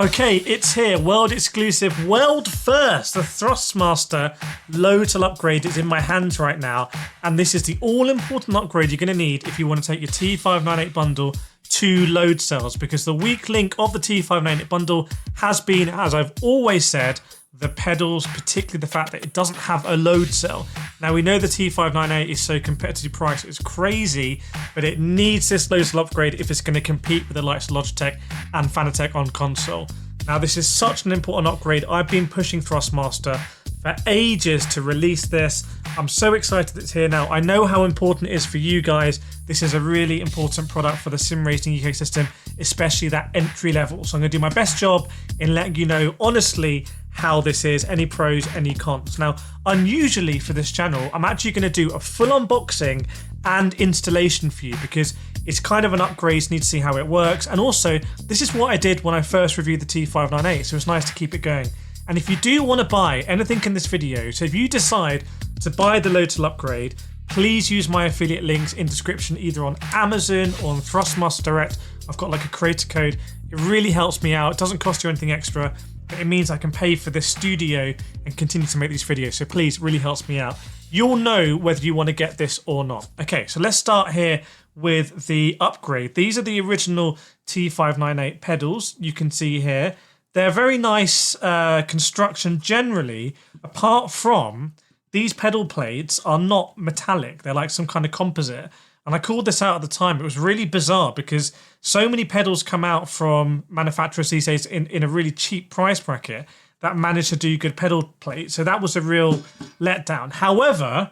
Okay, it's here, world exclusive, world first, the Thrustmaster low-till upgrade is in my hands right now, and this is the all-important upgrade you're going to need if you want to take your T598 bundle to load cells, because the weak link of the T598 bundle has been, as I've always said, the pedals, particularly the fact that it doesn't have a load cell. Now we know the T598 is so competitively priced, it's crazy, but it needs this load cell upgrade if it's going to compete with the likes of LOGITECH and Fanatec on console. Now this is such an important upgrade. I've been pushing Thrustmaster for ages to release this. I'm so excited it's here now. I know how important it is for you guys. This is a really important product for the sim racing ecosystem, especially that entry level. So I'm going to do my best job in letting you know honestly how this is, any pros, any cons. Now, unusually for this channel, I'm actually going to do a full unboxing and installation for you because it's kind of an upgrade, so you need to see how it works. And also, this is what I did when I first reviewed the T598, so it's nice to keep it going. And if you do want to buy anything in this video, so if you decide to buy the low-till upgrade, please use my affiliate links in description either on Amazon or on Thrustmaster Direct. I've got like a creator code. It really helps me out. It doesn't cost you anything extra, but it means I can pay for this studio and continue to make these videos. So please, really helps me out. You'll know whether you want to get this or not. Okay, so let's start here with the upgrade. These are the original T598 pedals you can see here. They're very nice construction generally, apart from these pedal plates are not metallic. They're like some kind of composite. And I called this out at the time. It was really bizarre because so many pedals come out from manufacturers these days in a really cheap price bracket that managed to do good pedal plates. So that was a real letdown. However,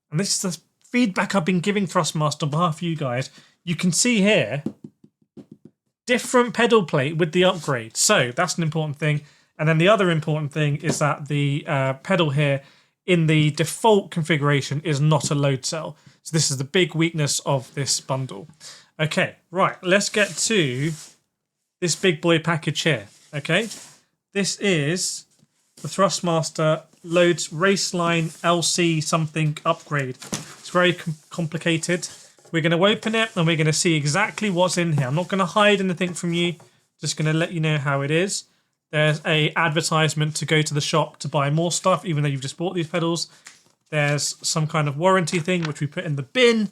and this is the feedback I've been giving Thrustmaster on behalf of you guys, you can see here, different pedal plate with the upgrade. So that's an important thing. And then the other important thing is that the pedal here in the default configuration is not a load cell. So this is the big weakness of this bundle. Okay, right, let's get to this big boy package here. Okay, this is the Thrustmaster Loads Raceline LC something upgrade. It's very complicated. We're going to open it and we're going to see exactly what's in here. I'm not going to hide anything from you. Just going to let you know how it is. There's a advertisement to go to the shop to buy more stuff, even though you've just bought these pedals. There's some kind of warranty thing, which we put in the bin.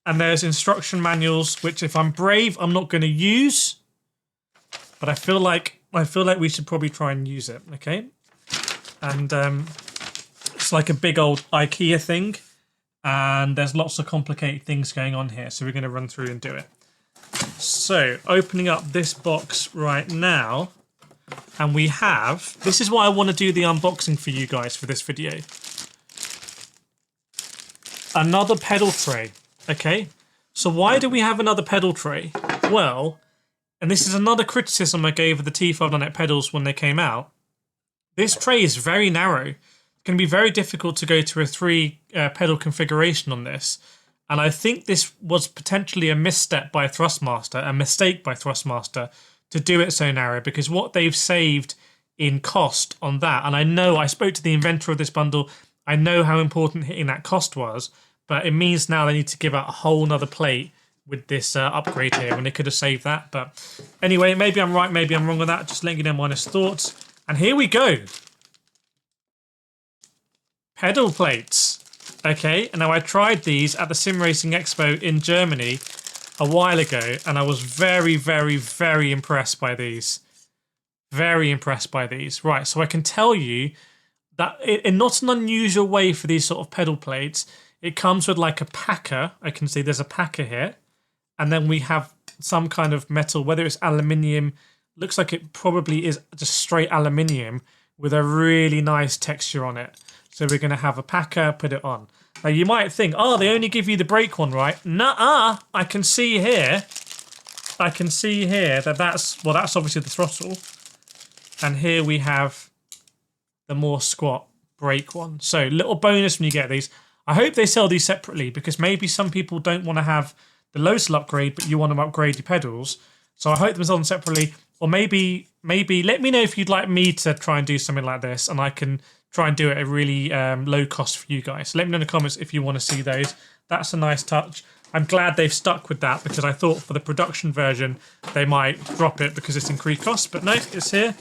And there's instruction manuals, which if I'm brave, I'm not going to use. But I feel like we should probably try and use it, okay? And it's like a big old IKEA thing. And there's lots of complicated things going on here. So we're going to run through and do it. So opening up this box right now. And we have, this is why I want to do the unboxing for you guys for this video. Another pedal tray, okay? So why do we have another pedal tray? Well, and this is another criticism I gave of the T598 pedals when they came out. This tray is very narrow. It's going to be very difficult to go to a 3 pedal configuration on this. And I think this was potentially a misstep by Thrustmaster, a mistake by Thrustmaster, to do it so narrow, because what they've saved in cost on that, and I know I spoke to the inventor of this bundle, I know how important hitting that cost was, but it means now they need to give out a whole nother plate with this upgrade here when they could have saved that. But anyway, maybe I'm right, maybe I'm wrong with that. Just letting you know my honest thoughts. And here we go. Pedal plates. Okay, and now I tried these at the Sim Racing Expo in Germany a while ago, and I was very, very, very impressed by these. Very impressed by these. Right, so I can tell you that in not an unusual way for these sort of pedal plates, it comes with like a packer. I can see there's a packer here. And then we have some kind of metal, whether it's aluminium, looks like it probably is just straight aluminium with a really nice texture on it. So we're going to have a packer, put it on. Now you might think, oh, they only give you the brake one, right? Nuh-uh. I can see here that that's obviously the throttle. And here we have the more squat brake one. So little bonus when you get these. I hope they sell these separately, because maybe some people don't want to have the low cell upgrade, but you want to upgrade your pedals. So I hope they sell them separately. Or maybe let me know if you'd like me to try and do something like this, and I can try and do it at really low cost for you guys. So let me know in the comments if you want to see those. That's a nice touch. I'm glad they've stuck with that because I thought for the production version they might drop it because it's increased cost, but no, it's here.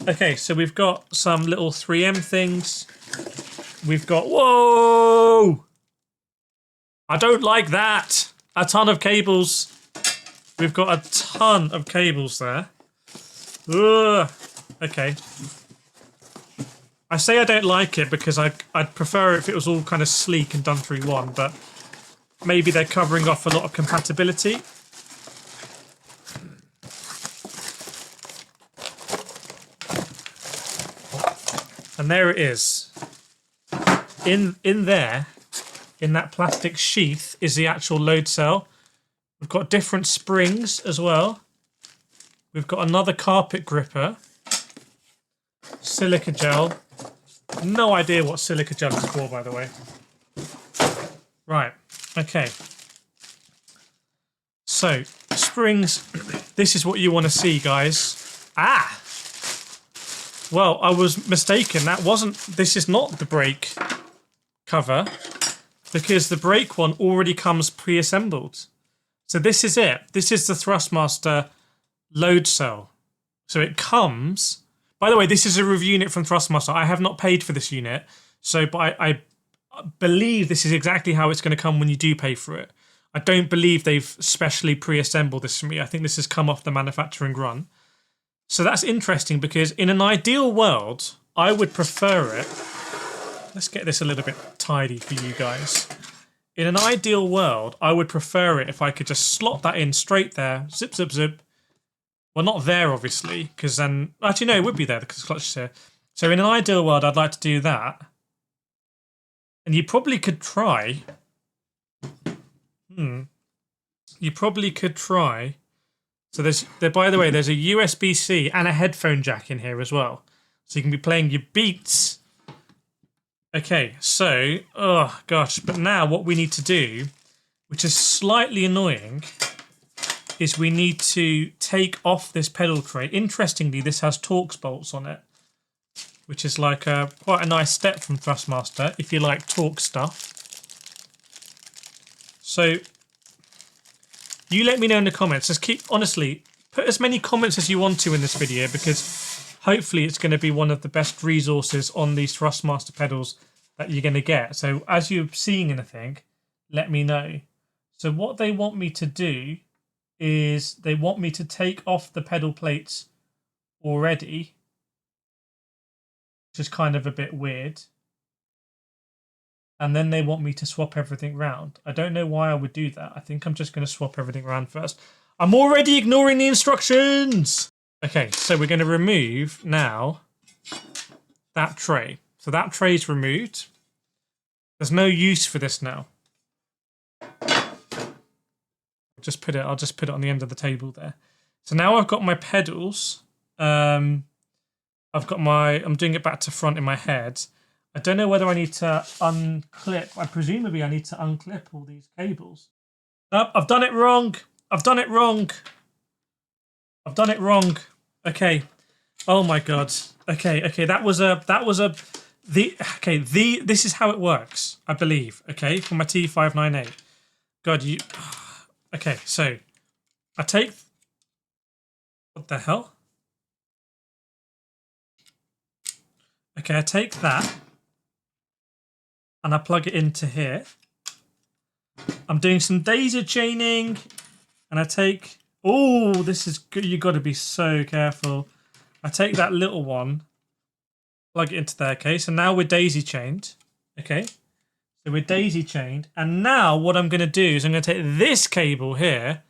Okay, so we've got some little 3M things. We've got, whoa! I don't like that. A ton of cables. We've got a ton of cables there. Ugh. Okay. I say I don't like it because I'd prefer if it was all kind of sleek and done through one, but maybe they're covering off a lot of compatibility. And there it is. In there, in that plastic sheath, is the actual load cell. We've got different springs as well. We've got another carpet gripper. Silica gel. No idea what silica gel is for, by the way. Right, okay. So, springs, this is what you want to see, guys. Ah! Well, I was mistaken. This is not the brake cover, because the brake one already comes pre-assembled. So this is it. This is the Thrustmaster load cell. So it comes... By the way, this is a review unit from Thrustmaster. I have not paid for this unit, but I believe this is exactly how it's going to come when you do pay for it. I don't believe they've specially pre-assembled this for me. I think this has come off the manufacturing run. So that's interesting because in an ideal world, I would prefer it. Let's get this a little bit tidy for you guys. In an ideal world, I would prefer it if I could just slot that in straight there. Zip, zip, zip. Well, not there, obviously, because then... Actually, no, it would be there because the clutch is here. So in an ideal world, I'd like to do that. And you probably could try... You probably could try... So by the way, there's a USB-C and a headphone jack in here as well. So you can be playing your beats. Okay, so... Oh, gosh. But now what we need to do, which is slightly annoying... is we need to take off this pedal tray. Interestingly, this has Torx bolts on it, which is like quite a nice step from Thrustmaster if you like Torx stuff. So you let me know in the comments. Just honestly, put as many comments as you want to in this video because hopefully it's going to be one of the best resources on these Thrustmaster pedals that you're going to get. So as you're seeing anything, let me know. So what they want me to do is they want me to take off the pedal plates already, which is kind of a bit weird. And then they want me to swap everything round. I don't know why I would do that. I think I'm just going to swap everything around first. I'm already ignoring the instructions. Okay, so we're going to remove now that tray. So that tray's removed. There's no use for this now. I'll just put it on the end of the table there. So now I've got my pedals. I'm doing it back to front in my head. I don't know whether I need to unclip. Presumably I need to unclip all these cables. Nope, I've done it wrong. I've done it wrong. I've done it wrong. Okay. Oh my god. Okay. This is how it works, I believe. Okay, for my T598. God, you. Okay, so I take... What the hell? Okay, I take that and I plug it into here. I'm doing some daisy chaining and I take... Oh, this is good. You've got to be so careful. I take that little one, plug it into there. Okay, so now we're daisy chained. Okay. So we're daisy chained, and now what I'm going to do is I'm going to take this cable here,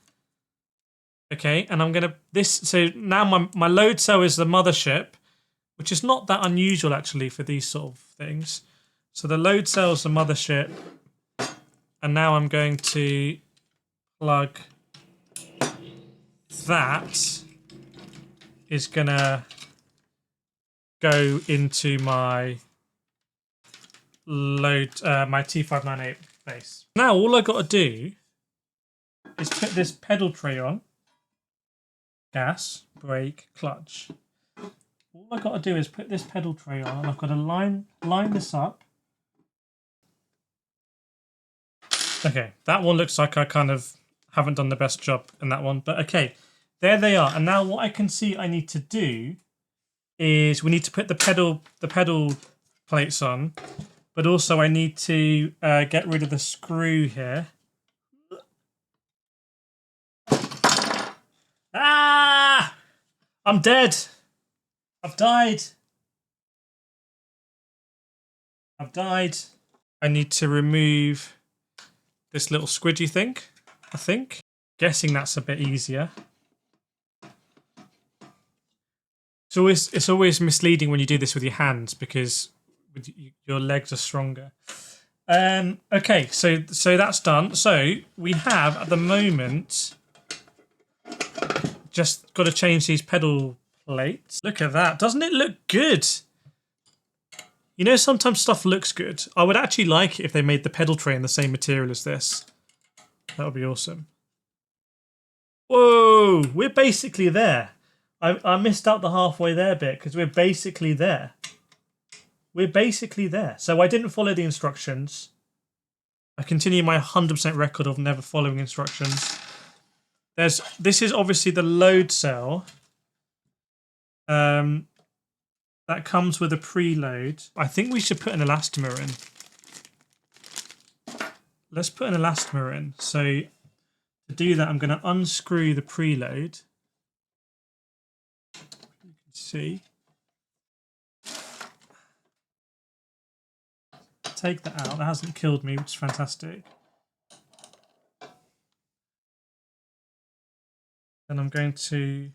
okay, and I'm going to so now my load cell is the mothership, which is not that unusual actually for these sort of things. So the load cell is the mothership, and now I'm going to plug that is going to go into my my T598 base. Now all I got to do is put this pedal tray on. Gas, brake, clutch. All I got to do is put this pedal tray on, and I've got to line this up. Okay, that one looks like I kind of haven't done the best job in that one, but okay, there they are. And now what I can see I need to do is we need to put the pedal plates on, but also I need to get rid of the screw here. Ah! I'm dead. I've died. I've died. I need to remove this little squidgy thing, I think. Guessing that's a bit easier. It's always misleading when you do this with your hands because your legs are stronger. Okay, so that's done. So we have at the moment just got to change these pedal plates. Look at that. Doesn't it look good? You know, sometimes stuff looks good. I would actually like it if they made the pedal tray in the same material as this. That would be awesome. Whoa, we're basically there. I missed out the halfway there bit because we're basically there. We're basically there. So I didn't follow the instructions. I continue my 100% record of never following instructions. This is obviously the load cell. That comes with a preload. I think we should put an elastomer in. Let's put an elastomer in. So to do that, I'm going to unscrew the preload. You can see. Take that out. That hasn't killed me, which is fantastic. And I'm going to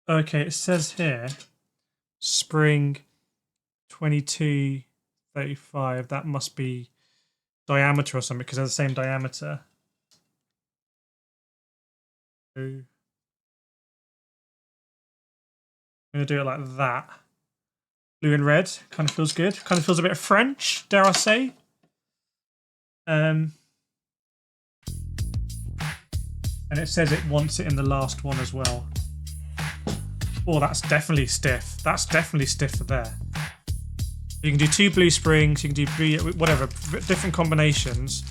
okay, it says here spring 2235. That must be diameter or something because they're the same diameter. So I'm going to do it like that. Blue and red kind of feels good. Kind of feels a bit French, dare I say. And it says it wants it in the last one as well. Oh, that's definitely stiff. That's definitely stiff there. You can do 2 blue springs. You can do whatever, different combinations.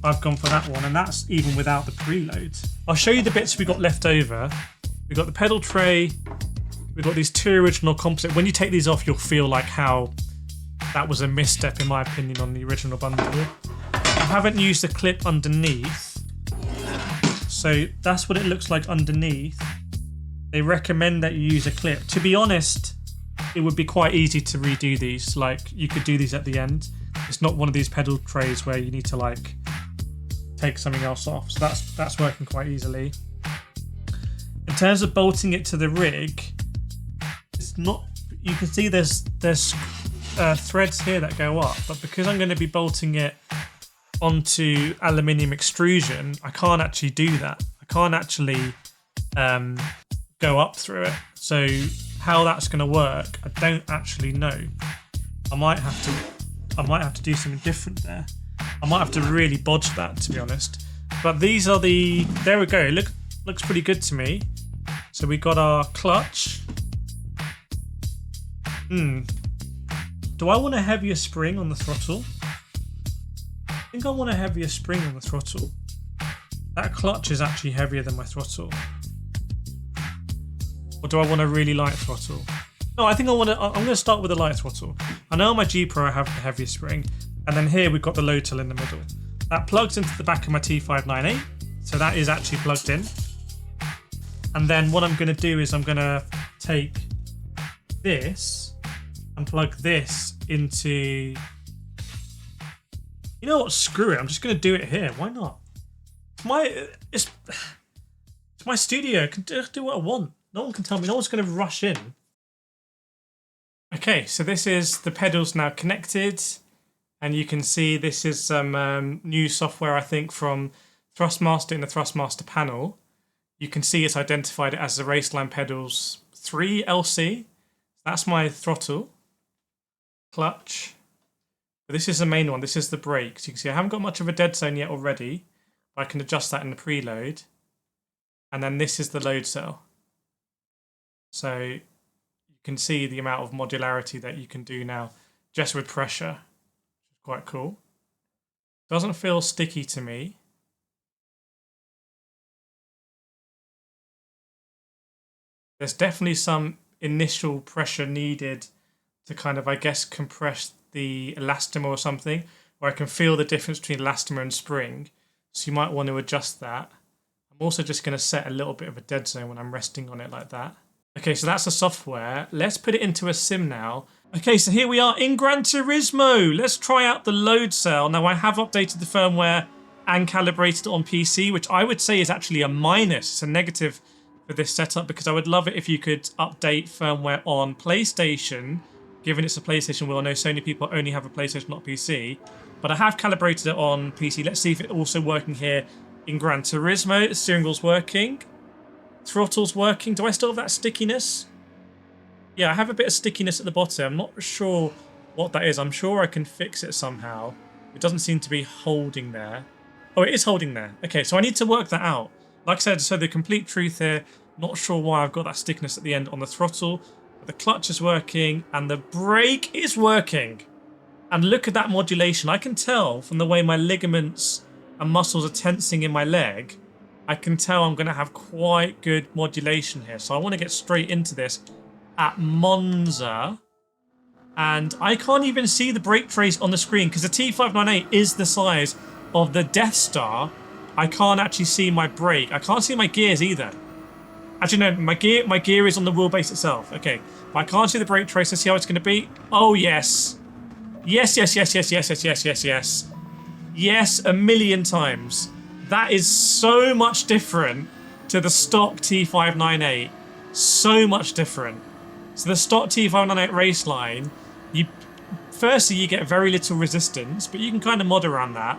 I've gone for that one, and that's even without the preload. I'll show you the bits we got left over. We've got the pedal tray. We've got these 2 original composite. When you take these off, you'll feel like how that was a misstep, in my opinion, on the original bundle. I haven't used the clip underneath. So that's what it looks like underneath. They recommend that you use a clip. To be honest, it would be quite easy to redo these. Like, you could do these at the end. It's not one of these pedal trays where you need to, like, take something else off. So that's working quite easily. In terms of bolting it to the rig, it's not. You can see there's threads here that go up, but because I'm going to be bolting it onto aluminium extrusion, I can't actually do that. I can't actually go up through it. So how that's going to work, I don't actually know. I might have to do something different there. I might have to really bodge that, to be honest. But these are the. There we go. It looks pretty good to me. So we got our clutch. Do I want a heavier spring on the throttle? I think I want a heavier spring on the throttle. That clutch is actually heavier than my throttle. Or do I want a really light throttle? No, I think I'm going to start with a light throttle. I know on my G Pro I have the heavier spring. And then here we've got the load cell in the middle. That plugs into the back of my T598. So that is actually plugged in. And then what I'm going to do is I'm going to take this and plug this into... You know what? Screw it. I'm just going to do it here. Why not? It's my studio. I can do what I want. No one can tell me. No one's going to rush in. Okay, so this is the pedals now connected. And you can see this is some new software, I think, from Thrustmaster in the Thrustmaster panel. You can see it's identified it as the Raceline pedals 3 LC. That's my throttle, clutch. But this is the main one. This is the brakes. You can see I haven't got much of a dead zone yet already, but I can adjust that in the preload. And then this is the load cell. So you can see the amount of modularity that you can do now just with pressure. Quite cool. Doesn't feel sticky to me. There's definitely some initial pressure needed to kind of, I guess, compress the elastomer or something, where I can feel the difference between elastomer and spring. So you might want to adjust that. I'm also just going to set a little bit of a dead zone when I'm resting on it like that. Okay, so that's the software. Let's put it into a sim now. Okay, so here we are in Gran Turismo. Let's try out the load cell. Now, I have updated the firmware and calibrated it on PC, which I would say is actually a minus. It's a negative for this setup, because I would love it if you could update firmware on PlayStation, given it's a PlayStation. Well, I know so many people only have a PlayStation, not PC. But I have calibrated it on PC. Let's see if it's also working here in Gran Turismo. The steering wheel's working. Throttle's working. Do I still have that stickiness? Yeah, I have a bit of stickiness at the bottom. I'm not sure what that is. I'm sure I can fix it somehow. It doesn't seem to be holding there. Oh, it is holding there. Okay, so I need to work that out. Like I said, so the complete truth here, not sure why I've got that stickiness at the end on the throttle. But the clutch is working and the brake is working. And look at that modulation. I can tell from the way my ligaments and muscles are tensing in my leg, I can tell I'm going to have quite good modulation here. So I want to get straight into this at Monza. And I can't even see the brake trace on the screen because the T598 is the size of the Death Star. I can't actually see my brake. I can't see my gears either. Actually, no, my gear is on the wheelbase itself. Okay, but I can't see the brake trace. Let's see how it's going to be. Oh, yes. Yes, yes, yes, yes, yes, yes, yes, yes, yes. Yes, a million times. That is so much different to the stock T598. So much different. So the stock T598 Raceline, firstly, you get very little resistance, but you can kind of mod around that.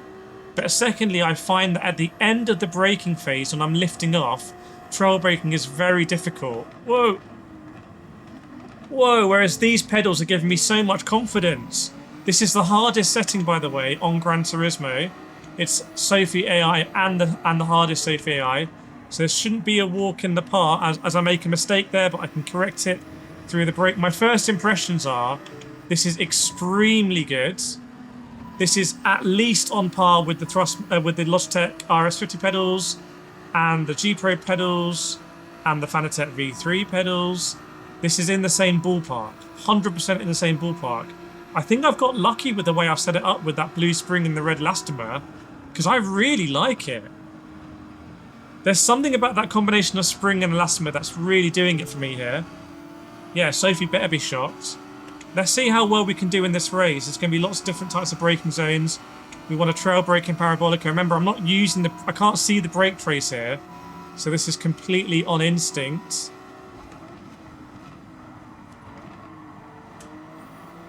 But secondly, I find that at the end of the braking phase, when I'm lifting off, trail braking is very difficult. Whoa. Whoa, whereas these pedals are giving me so much confidence. This is the hardest setting, by the way, on Gran Turismo. It's Sophie AI and the hardest Sophie AI. So there shouldn't be a walk in the park as I make a mistake there, but I can correct it through the brake. My first impressions are, this is extremely good. This is at least on par with the Logitech RS50 pedals and the G Pro pedals and the Fanatec V3 pedals. This is in the same ballpark, 100% in the same ballpark. I think I've got lucky with the way I've set it up with that blue spring and the red elastomer, because I really like it. There's something about that combination of spring and elastomer that's really doing it for me here. Yeah, Sophie better be shocked. Let's see how well we can do in this race. There's going to be lots of different types of braking zones. We want a trail braking parabolica. Remember, I'm not using I can't see the brake trace here. So this is completely on instinct.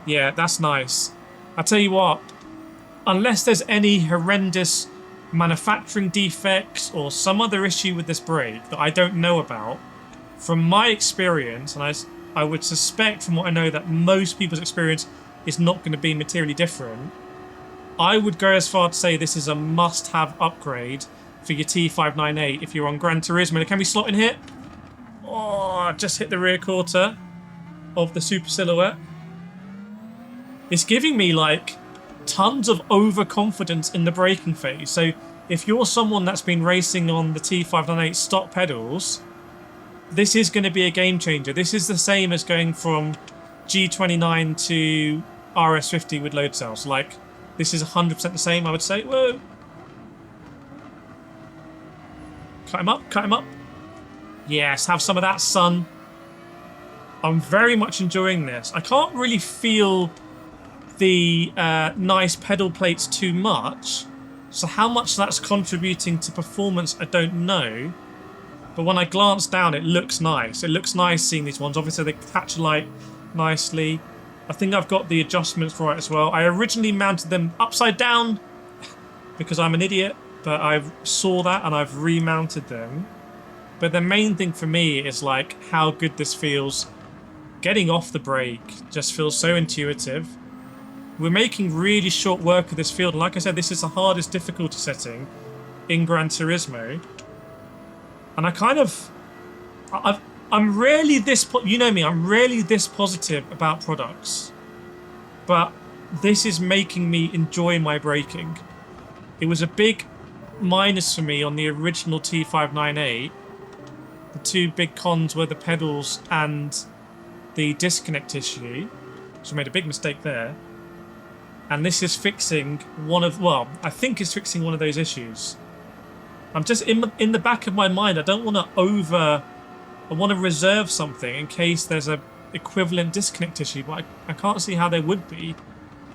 Yeah, that's nice. I'll tell you what, unless there's any horrendous manufacturing defects or some other issue with this brake that I don't know about, from my experience, and I would suspect from what I know that most people's experience is not going to be materially different, I would go as far to say this is a must-have upgrade for your T598 if you're on Gran Turismo. Can we slot in here? Oh, just hit the rear quarter of the Super Silhouette. It's giving me like tons of overconfidence in the braking phase. So if you're someone that's been racing on the T598 stock pedals, this is going to be a game changer. This is the same as going from G29 to RS50 with load cells. Like, this is 100% the same, I would say. Whoa. Cut him up, cut him up. Yes, have some of that, son. I'm very much enjoying this. I can't really feel the nice pedal plates too much. So how much that's contributing to performance, I don't know. But when I glance down, it looks nice. It looks nice seeing these ones. Obviously, they catch light nicely. I think I've got the adjustments right as well. I originally mounted them upside down because I'm an idiot, but I saw that and I've remounted them. But the main thing for me is like how good this feels. Getting off the brake just feels so intuitive. We're making really short work of this field. And like I said, this is the hardest difficulty setting in Gran Turismo. And I I'm rarely this, you know me, I'm rarely this positive about products. But this is making me enjoy my braking. It was a big minus for me on the original T598. The two big cons were the pedals and the disconnect issue. So I made a big mistake there. And this is fixing one of, well, I think it's fixing one of those issues. I'm just in the back of my mind, I don't want to I want to reserve something in case there's a equivalent disconnect issue, but I can't see how there would be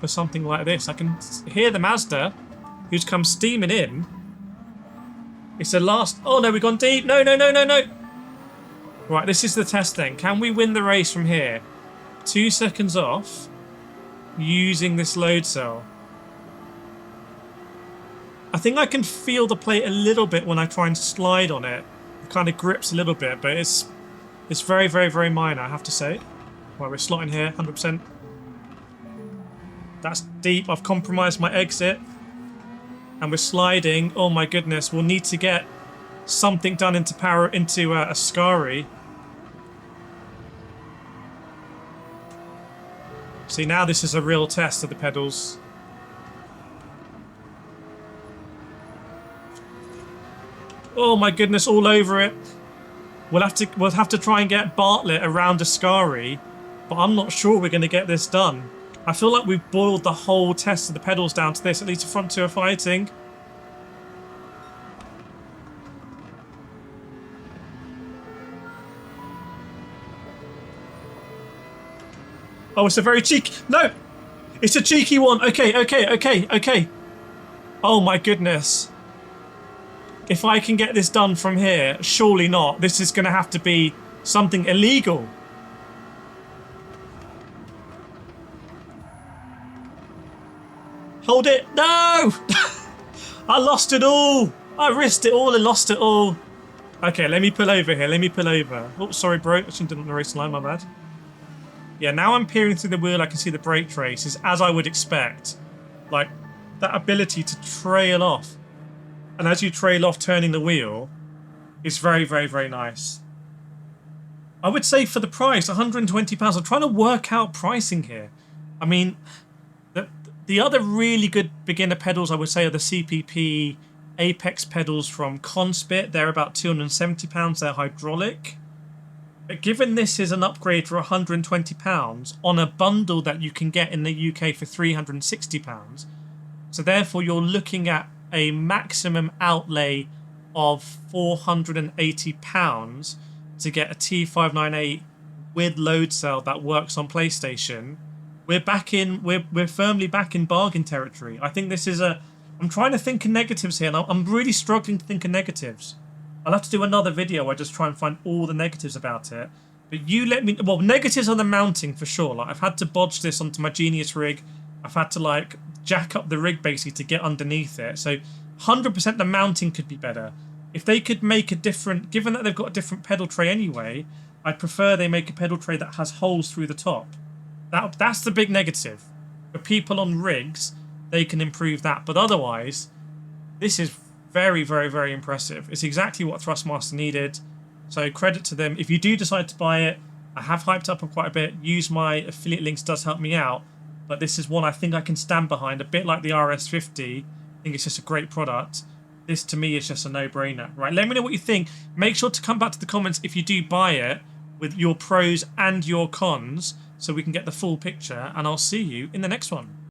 for something like this. I can hear the Mazda, who's come steaming in. It's the last, oh no, we've gone deep. No, no, no, no, no. Right, this is the test then. Can we win the race from here? 2 seconds off using this load cell. I think I can feel the plate a little bit when I try and slide on it. It kind of grips a little bit, but it's very, very, very minor, I have to say. Right, we're slotting here, 100%. That's deep. I've compromised my exit. And we're sliding. Oh my goodness, we'll need to get something done into Ascari. See, now this is a real test of the pedals. Oh my goodness, all over it. We'll have to try and get Bartlett around Ascari, but I'm not sure we're going to get this done. I feel like we've boiled the whole test of the pedals down to this. At least the front two are fighting. Oh, it's a very cheeky... No! It's a cheeky one. Okay, okay, okay, okay. Oh my goodness. If I can get this done from here, surely not. This is going to have to be something illegal. Hold it. No! I lost it all. I risked it all and lost it all. Okay, let me pull over here. Let me pull over. Oh, sorry, bro. I shouldn't have done the race line, my bad. Yeah, now I'm peering through the wheel. I can see the brake traces, as I would expect. Like, that ability to trail off. And as you trail off turning the wheel, it's very, very, very nice. I would say for the price, £120. I'm trying to work out pricing here. I mean, the other really good beginner pedals, I would say, are the CPP Apex pedals from Conspit. They're about £270. They're hydraulic. But given this is an upgrade for £120 on a bundle that you can get in the UK for £360, so therefore you're looking at a maximum outlay of £480 to get a T598 with load cell that works on PlayStation. We're firmly back in bargain territory. I think this is I'm trying to think of negatives here, and I'm really struggling to think of negatives. I'll have to do another video where I just try and find all the negatives about it. But you let me... Well, negatives on the mounting for sure. Like, I've had to bodge this onto my Genius rig. I've had to, like, jack up the rig basically to get underneath it. So 100% the mounting could be better. If they could make a different... Given that they've got a different pedal tray anyway, I'd prefer they make a pedal tray that has holes through the top. That's the big negative. For people on rigs, they can improve that. But otherwise, this is very, very, very impressive. It's exactly what Thrustmaster needed. So credit to them. If you do decide to buy it, I have hyped up on quite a bit. Use my affiliate links, does help me out. But this is one I think I can stand behind. A bit like the RS50. I think it's just a great product. This to me is just a no-brainer. Right, let me know what you think. Make sure to come back to the comments if you do buy it with your pros and your cons so we can get the full picture. And I'll see you in the next one.